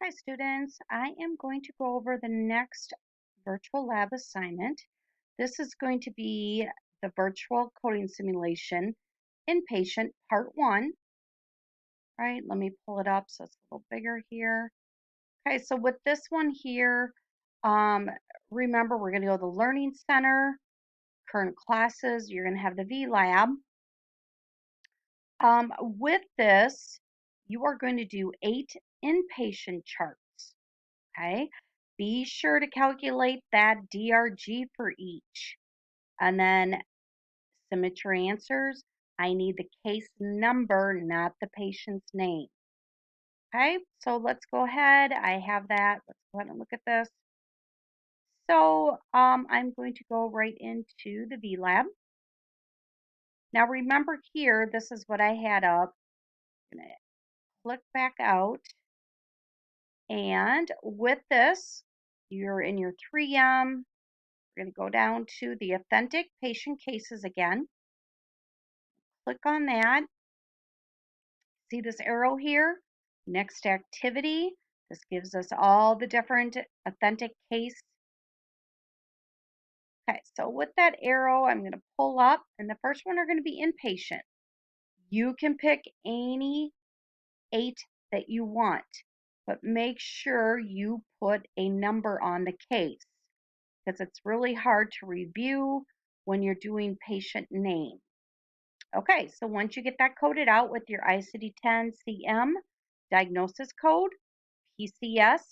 Hi students, I am going to go over the next virtual lab assignment. This is going to be the virtual coding simulation inpatient part 1. All right, let me pull it up so it's a little bigger here. Okay, so with this one here, um, remember we're going to go to the Learning Center, current classes, you're going to have the VLab. With this, you are going to do 8 inpatient charts. Okay, be sure to calculate that DRG for each. And then submit your answers. I need the case number, not the patient's name. Okay, so let's go ahead. I have that. Let's go ahead and look at this. So I'm going to go right into the VLab. Now remember here, this is what I had up. I'm going to click back out. And with this, you're in your 3M. We're going to go down to the authentic patient cases again. Click on that. See this arrow here? Next activity. This gives us all the different authentic case. Okay, so with that arrow, I'm going to pull up, and the first one are going to be inpatient. You can pick any 8 that you want, but make sure you put a number on the case because it's really hard to review when you're doing patient name. Okay, so once you get that coded out with your ICD-10-CM diagnosis code, PCS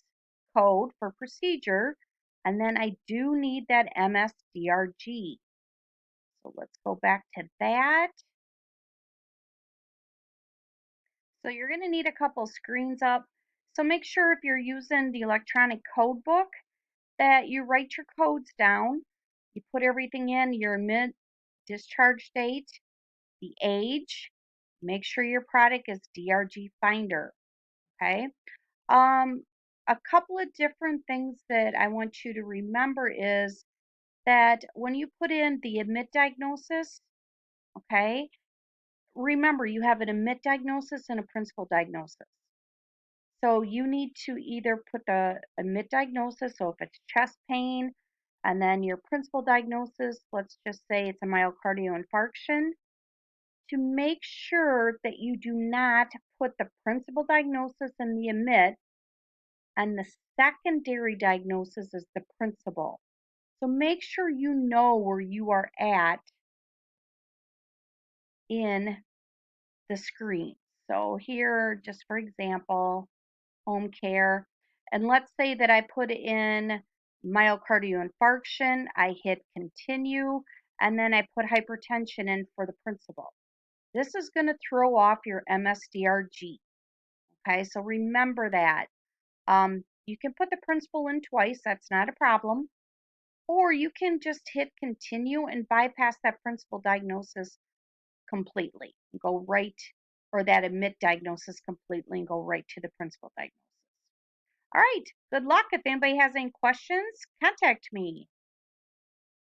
code for procedure, and then I do need that MSDRG. So let's go back to that. So you're going to need a couple screens up. So make sure if you're using the electronic code book that you write your codes down. You put everything in, your mid discharge date, the age. Make sure your product is DRG Finder. Okay. A couple of different things that I want you to remember is that when you put in the admit diagnosis, okay, remember you have an admit diagnosis and a principal diagnosis. So you need to either put the admit diagnosis, so if it's chest pain, and then your principal diagnosis, let's just say it's a myocardial infarction, to make sure that you do not put the principal diagnosis in the admit and the secondary diagnosis is the principal. So make sure you know where you are at in the screen. So here, just for example, home care, and let's say that I put in myocardial infarction, I hit continue, and then I put hypertension in for the principal. This is going to throw off your MSDRG. Okay, so remember that. You can put the principal in twice, that's not a problem. Or you can just hit continue and bypass that principal diagnosis completely. Go right, or that admit diagnosis completely and go right to the principal diagnosis. All right, good luck. If anybody has any questions, contact me.